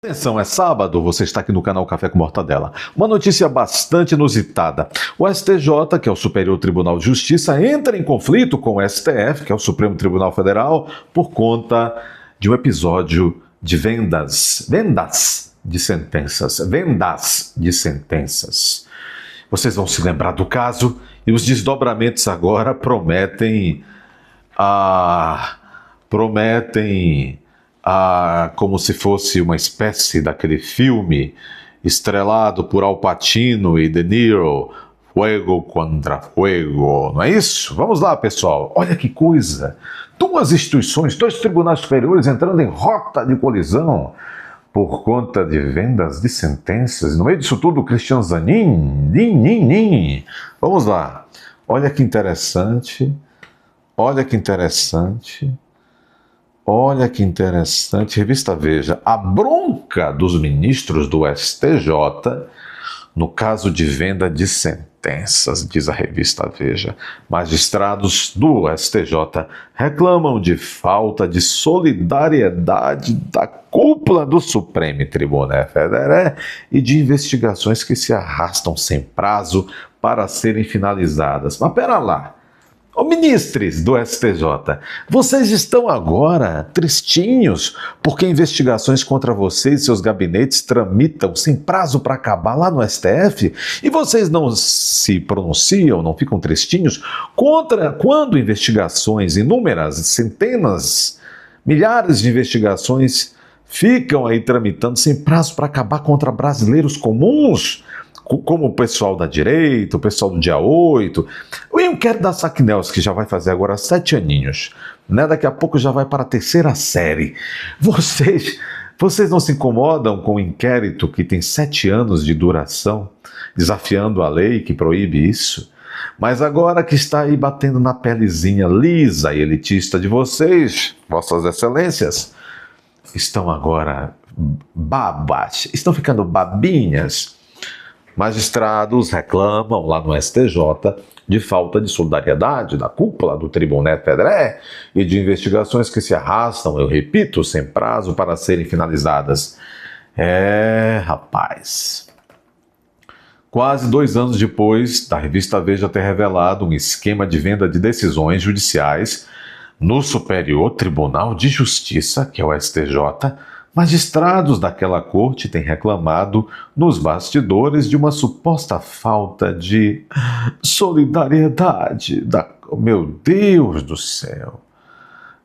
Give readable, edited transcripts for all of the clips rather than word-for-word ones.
Atenção, é sábado, você está aqui no canal Café com Mortadela. Uma notícia bastante inusitada. O STJ, que é o Superior Tribunal de Justiça, entra em conflito com o STF, que é o Supremo Tribunal Federal, por conta de um episódio de vendas de sentenças. Vocês vão se lembrar do caso e os desdobramentos agora prometem como se fosse uma espécie daquele filme estrelado por Al Pacino e De Niro, Fuego contra Fuego, não é isso? Vamos lá, pessoal, olha que coisa, duas instituições, dois tribunais superiores entrando em rota de colisão por conta de vendas de sentenças. No meio disso tudo, Cristian Zanin, vamos lá, olha que interessante, revista Veja, a bronca dos ministros do STJ no caso de venda de sentenças, diz a revista Veja. Magistrados do STJ reclamam de falta de solidariedade da cúpula do Supremo Tribunal Federal e de investigações que se arrastam sem prazo para serem finalizadas. Mas pera lá. Ô ministros do STJ, vocês estão agora tristinhos porque investigações contra vocês e seus gabinetes tramitam sem prazo para acabar lá no STF? E vocês não se pronunciam, não ficam tristinhos contra quando investigações, inúmeras, centenas, milhares de investigações ficam aí tramitando sem prazo para acabar contra brasileiros comuns? Como o pessoal da direita, o pessoal do dia 8, o inquérito da Saquinels, que já vai fazer agora 7 aninhos, né? Daqui a pouco já vai para a 3ª série. Vocês não se incomodam com o inquérito que tem 7 anos de duração, desafiando a lei que proíbe isso? Mas agora que está aí batendo na pelezinha lisa e elitista de vocês, vossas excelências, estão agora babas, estão ficando babinhas. Magistrados reclamam lá no STJ de falta de solidariedade da cúpula do Tribunal Federal e de investigações que se arrastam, eu repito, sem prazo para serem finalizadas. Rapaz. Quase 2 anos depois da revista Veja ter revelado um esquema de venda de decisões judiciais no Superior Tribunal de Justiça, que é o STJ, magistrados daquela corte têm reclamado nos bastidores de uma suposta falta de solidariedade. Meu Deus do céu!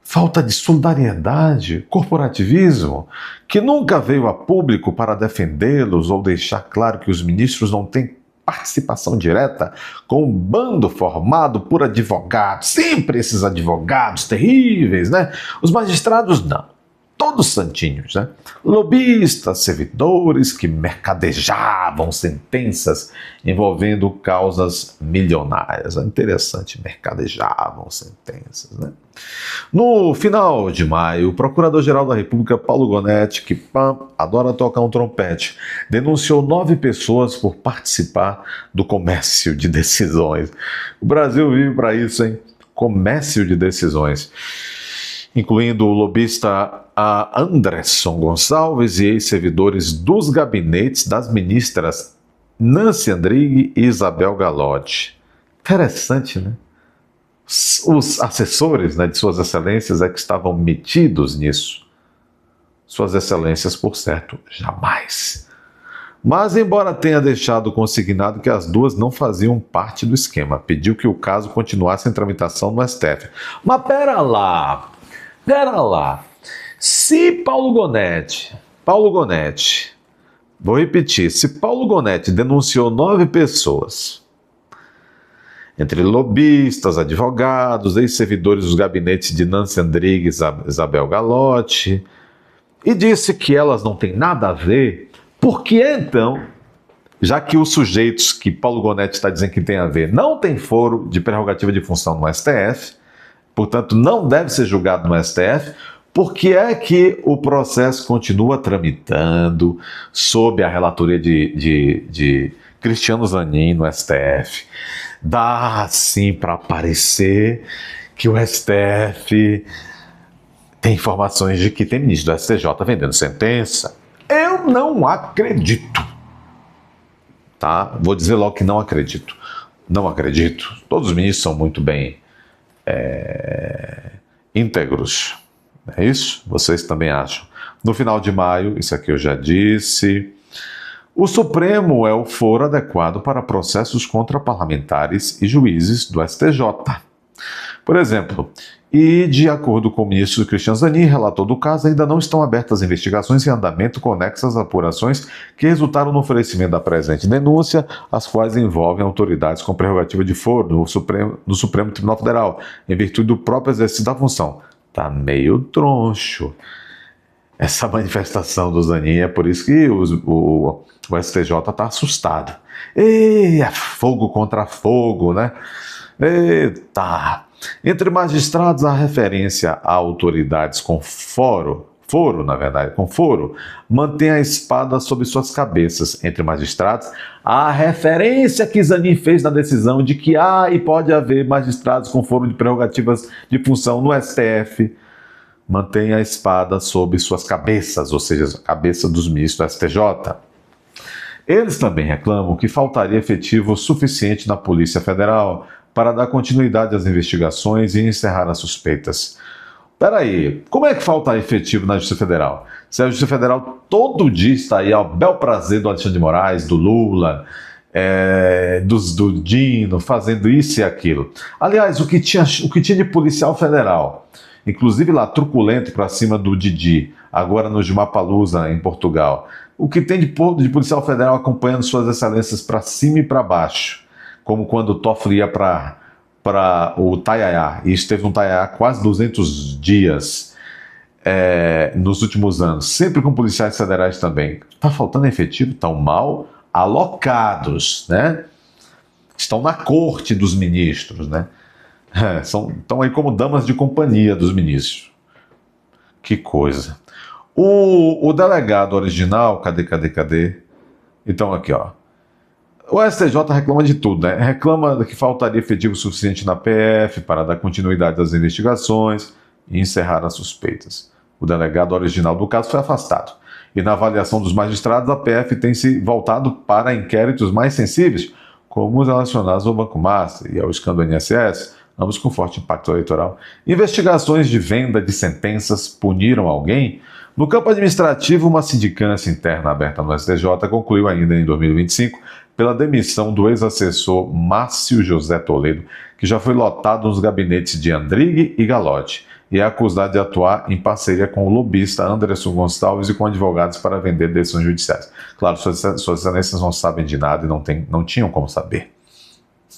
Falta de solidariedade, corporativismo, que nunca veio a público para defendê-los ou deixar claro que os ministros não têm participação direta com um bando formado por advogados, sempre esses advogados terríveis, né? Os magistrados não. Todos santinhos, né? Lobistas, servidores que mercadejavam sentenças envolvendo causas milionárias. É interessante, mercadejavam sentenças, né? No final de maio, o Procurador-Geral da República, Paulo Gonetti, que adora tocar um trompete, denunciou 9 pessoas por participar do comércio de decisões. O Brasil vive para isso, hein? Comércio de decisões. Incluindo o lobista Anderson Gonçalves e ex-servidores dos gabinetes das ministras Nancy Andrighi e Isabel Galotti. Interessante, né? Os assessores, né, de Suas Excelências é que estavam metidos nisso. Suas Excelências, por certo, jamais. Mas, embora tenha deixado consignado que as duas não faziam parte do esquema, pediu que o caso continuasse em tramitação no STF. Mas pera lá, se Paulo Gonetti, vou repetir, se Paulo Gonetti denunciou 9 pessoas, entre lobistas, advogados, ex-servidores dos gabinetes de Nancy Andrighi e Isabel Galotti, e disse que elas não têm nada a ver, por que então, já que os sujeitos que Paulo Gonetti está dizendo que tem a ver não tem foro de prerrogativa de função no STF, portanto não deve ser julgado no STF, por que é que o processo continua tramitando sob a relatoria de Cristiano Zanin no STF? Dá assim para parecer que o STF tem informações de que tem ministro do STJ vendendo sentença. Eu não acredito. Tá? Vou dizer logo que não acredito. Não acredito. Todos os ministros são muito bem íntegros. É isso? Vocês também acham? No final de maio, isso aqui eu já disse, o Supremo é o foro adequado para processos contra parlamentares e juízes do STJ. Por exemplo, e de acordo com o ministro Cristiano Zanin, relator do caso, ainda não estão abertas investigações em andamento conexas às apurações que resultaram no oferecimento da presente denúncia, as quais envolvem autoridades com prerrogativa de foro no Supremo Tribunal Federal, em virtude do próprio exercício da função. Tá meio troncho essa manifestação do Zanin, é por isso que o STJ está assustado. É fogo contra fogo, né? Eita! Entre magistrados, a referência a autoridades com foro, mantém a espada sobre suas cabeças. Entre magistrados, a referência que Zanin fez na decisão de que há e pode haver magistrados com foro de prerrogativas de função no STF, mantém a espada sobre suas cabeças, ou seja, a cabeça dos ministros do STJ. Eles também reclamam que faltaria efetivo suficiente na Polícia Federal para dar continuidade às investigações e encerrar as suspeitas. Peraí, como é que falta efetivo na Justiça Federal? Se a Justiça Federal todo dia está aí ao bel prazer do Alexandre de Moraes, do Lula, do Dino, fazendo isso e aquilo. Aliás, o que tinha de policial federal, inclusive lá truculento para cima do Didi, agora no Jumapalusa, em Portugal. O que tem de policial federal acompanhando suas excelências para cima e para baixo, como quando o Toffoli ia para o Taiaiá, e esteve no Taiaiá quase 200 dias nos últimos anos, sempre com policiais federais também. Está faltando efetivo, estão mal alocados, né? Estão na corte dos ministros, né? Estão aí como damas de companhia dos ministros. Que coisa. O delegado original, cadê? Então aqui, ó. O STJ reclama de tudo, né? Reclama que faltaria efetivo suficiente na PF para dar continuidade às investigações e encerrar as suspeitas. O delegado original do caso foi afastado. E na avaliação dos magistrados, a PF tem se voltado para inquéritos mais sensíveis, como os relacionados ao Banco Master e ao escândalo INSS, ambos com forte impacto eleitoral. Investigações de venda de sentenças puniram alguém? No campo administrativo, uma sindicância interna aberta no STJ concluiu ainda em 2025 pela demissão do ex-assessor Márcio José Toledo, que já foi lotado nos gabinetes de Andrighi e Galotti, e é acusado de atuar em parceria com o lobista Anderson Gonçalves e com advogados para vender decisões judiciais. Claro, suas excelências não sabem de nada e não tinham como saber.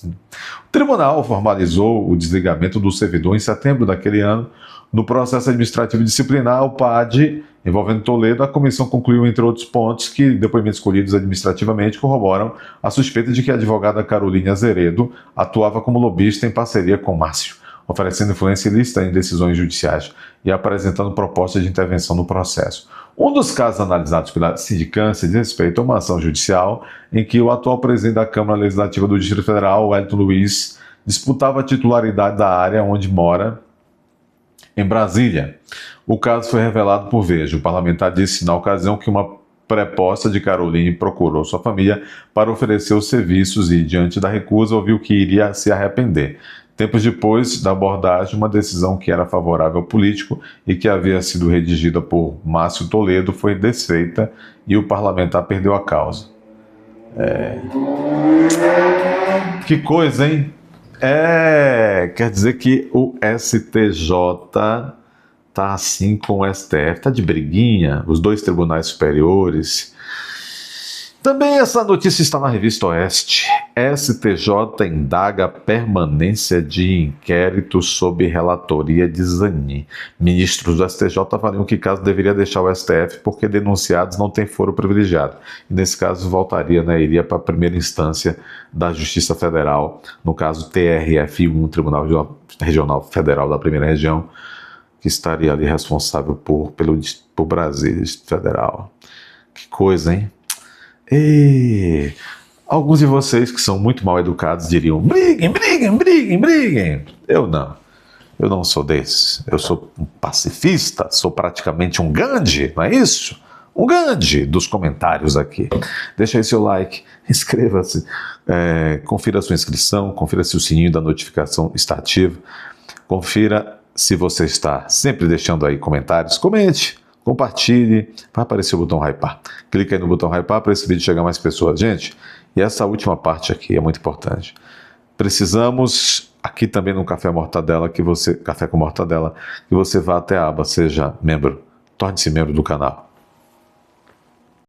O tribunal formalizou o desligamento do servidor em setembro daquele ano. No processo administrativo disciplinar, o PAD, envolvendo Toledo, a comissão concluiu, entre outros pontos, que depoimentos colhidos administrativamente corroboram a suspeita de que a advogada Caroline Azeredo atuava como lobista em parceria com Márcio, oferecendo influência ilícita em decisões judiciais e apresentando propostas de intervenção no processo. Um dos casos analisados pela sindicância diz respeito a uma ação judicial em que o atual presidente da Câmara Legislativa do Distrito Federal, Wellington Luiz, disputava a titularidade da área onde mora, em Brasília. O caso foi revelado por Veja. O parlamentar disse na ocasião que uma preposta de Caroline procurou sua família para oferecer os serviços e, diante da recusa, ouviu que iria se arrepender. Tempos depois da abordagem, uma decisão que era favorável ao político e que havia sido redigida por Márcio Toledo foi desfeita e o parlamentar perdeu a causa. Que coisa, hein? Quer dizer que o STJ tá assim com o STF, tá de briguinha, os dois tribunais superiores. Também essa notícia está na Revista Oeste. STJ indaga permanência de inquérito sob relatoria de Zanin. Ministros do STJ avaliam que caso deveria deixar o STF porque denunciados não têm foro privilegiado. E nesse caso voltaria, iria para a primeira instância da Justiça Federal, no caso TRF1, Tribunal Regional Federal da Primeira Região, que estaria ali responsável por Brasília, Distrito Federal. Que coisa, hein? E alguns de vocês que são muito mal educados diriam: briguem. Eu não sou desses. Eu sou um pacifista, sou praticamente um Gandhi, não é isso? um grande dos comentários aqui. Deixa aí seu like, inscreva-se, confira a sua inscrição, confira se o sininho da notificação está ativo, confira se você está sempre deixando aí comentários, comente, compartilhe, vai aparecer o botão hypar. Clica aí no botão hypar para esse vídeo chegar a mais pessoas. Gente, e essa última parte aqui é muito importante. Precisamos, aqui também no Café Mortadela, Café com Mortadela, que você vá até a aba Seja Membro. Torne-se membro do canal.